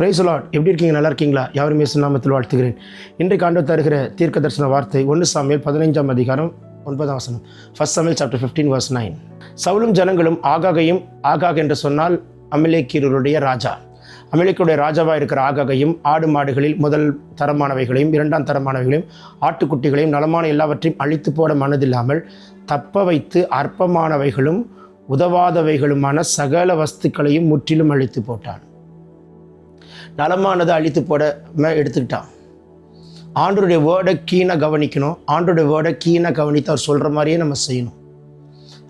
Praise the Lord. எப்படி இருக்கீங்க? நல்லா இருக்கீங்களா? யாவரும் இயேசு நாமத்தில் வாழ்த்துகிறேன். இன்றைக்கு ஆண்டவர் தருகிற தீர்க்க தரிசன வார்த்தை 1 சாமுவேல் 15ஆம் அதிகாரம் 9ஆம் வசனம். 1 Samuel chapter 15 verse 9. சவுலும் ஜனங்களும் ஆகாகையும், ஆகாக் என்று சொன்னால் அமலேக்கியருடைய ராஜா, அமலேக்கியருடைய ராஜாவாக இருக்கிற ஆகாகையும் ஆடு மாடுகளில் முதல் தரமானவைகளையும் இரண்டாம் தரமானவைகளையும் ஆட்டுக்குட்டிகளையும் நலமான எல்லாவற்றையும் அழித்து போட மனதில்லாமல் தப்ப வைத்து அற்பமானவைகளும் உதவாதவைகளுமான சகல வஸ்துக்களையும் முற்றிலும் அழித்து போட்டான். நலமானதை அழித்து போட எடுத்துக்கிட்டான். ஆண்டவருடைய வேர்டை கீனாக கவனிக்கணும். ஆண்டவருடைய வேர்டை கீனாக கவனித்து அவர் சொல்கிற மாதிரியே நம்ம செய்யணும்.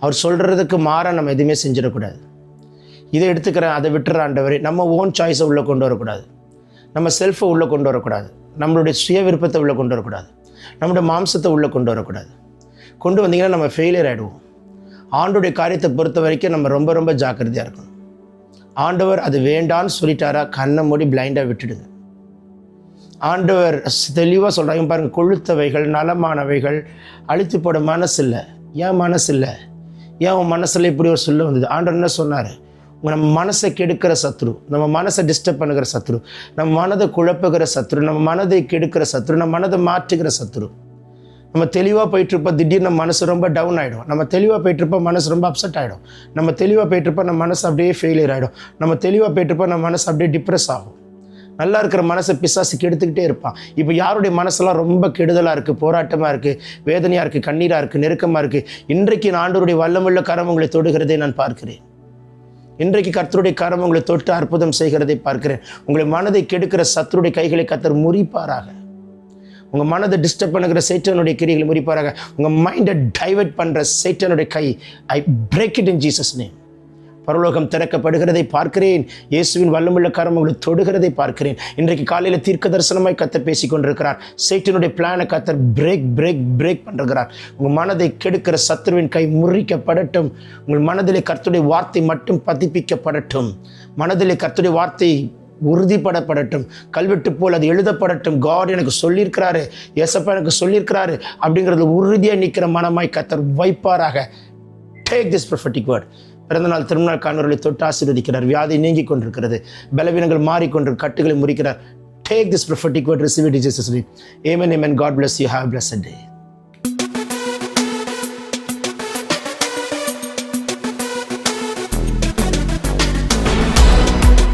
அவர் சொல்கிறதுக்கு மாற நம்ம எதுவுமே செஞ்சிடக்கூடாது. இதை எடுத்துக்கிறேன், அதை விட்டுற ஆண்டவரே, நம்ம ஓன் சாய்ஸை உள்ளே கொண்டு வரக்கூடாது, நம்ம செல்ஃபை உள்ளே கொண்டு வரக்கூடாது, நம்மளுடைய சுய விருப்பத்தை உள்ளே கொண்டு வரக்கூடாது, நம்மளுடைய மாம்சத்தை உள்ளே கொண்டு வரக்கூடாது. கொண்டு வந்தீங்கன்னா நம்ம ஃபெயிலியர் ஆகிடுவோம். ஆண்டவருடைய காரியத்தை பொறுத்த வரைக்கும் நம்ம ரொம்ப ரொம்ப ஜாக்கிரதையாக இருக்கணும். ஆண்டவர் அது வேண்டான்னு சொல்லிட்டாரா, கண்ணை மூடி பிளைண்டாக விட்டுடுங்க. ஆண்டவர் தெளிவாக சொல்கிறாங்க பாருங்கள், கொழுத்தவைகள் நலமானவைகள் அழித்து போட மனசு இல்லை. ஏன் மனசு இல்லை? ஏன் உன் மனசில் இப்படி ஒரு சொல்ல வந்தது? ஆண்டவர் என்ன சொன்னார்? நம்ம மனசை கெடுக்கிற சத்ரு, நம்ம மனசை டிஸ்டர்ப் பண்ணுகிற சத்ரு, நம்ம மனதை குழப்புகிற சத்ரு, நம்ம மனதை கெடுக்கிற சத்ரு, நம்ம மனதை மாற்றுகிற சத்ரு. நம்ம தெளிவாக போயிட்டுருப்ப திடீர்னு நம்ம மனசு ரொம்ப டவுன் ஆகிடும். நம்ம தெளிவாக போயிட்டுருப்ப மனசு ரொம்ப அப்செட் ஆகிடும். நம்ம தெளிவாக போயிட்டுருப்ப நம்ம மனசு அப்படியே ஃபெயிலியர் ஆகிடும். நம்ம தெளிவாக போயிட்டுருப்ப நம்ம மனசு அப்படியே டிப்ரெஸ் ஆகும். நல்லா இருக்கிற மனசை பிசாசு கெடுத்துக்கிட்டே இருப்பான். இப்போ யாருடைய மனசெல்லாம் ரொம்ப கெடுதலாக இருக்குது, போராட்டமாக இருக்குது, வேதனையாக இருக்குது, கண்ணீராக இருக்குது, நெருக்கமாக இருக்குது, இன்றைக்கு ஆண்டவருடைய வல்லமுள்ள கரம் உங்களை தொடுகிறதை நான் பார்க்கிறேன். இன்றைக்கு கர்த்தருடைய கரம் உங்களை தொட்டு அற்புதம் செய்கிறதை பார்க்கிறேன். உங்களை மனதை கெடுக்கிற சத்துருடைய கைகளை கர்த்தர் முறிப்பாராக. உங்கள் மனதை டிஸ்டர்ப் பண்ணுகிற சேட்டனுடைய கிரிகளை முறிப்பாராக. உங்கள் மைண்டை டைவர்ட் பண்ணுற சேட்டனுடைய கை I break it in Jesus name. பரலோகம் திறக்கப்படுகிறதை பார்க்கிறேன். இயேசுவின் வல்லமுள்ள கரம் உங்களை தொடுகிறதை பார்க்கிறேன். இன்றைக்கு காலையில் தீர்க்க தரிசனமாய் கர்த்தர் பேசி கொண்டிருக்கிறார். சேட்டனுடைய பிளானை கர்த்தர் பிரேக் பிரேக் பிரேக் பண்ணுகிறார். உங்கள் மனதை கெடுக்கிற சத்துருவின் கை முறிக்கப்படட்டும். உங்கள் மனதிலே கர்த்தருடைய வார்த்தை மட்டும் பதிப்பிக்கப்படட்டும். மனதிலே கர்த்தருடைய வார்த்தை உறுதிப்படப்படட்டும். கல்வெட்டு போல் அது எழுதப்படட்டும். காட் எனக்கு சொல்லியிருக்கிறாரு, ஏசப்பா எனக்கு சொல்லியிருக்கிறாரு அப்படிங்கிறது உறுதியாக நிற்கிற மனமாய் கர்த்தர் வைப்பாராக. Take this prophetic word. பிறந்தநாள் திருநாள் காண்பவர்களை தொட்டு ஆசீர்வதிக்கிறார். வியாதி நீங்கி கொண்டிருக்கிறது, பலவீனங்கள் மாறிக்கொண்டு கட்டுகளை முறிக்கிறார். Take this prophetic word, receive it in Jesus name. Amen, amen. God bless you. Have a blessed day.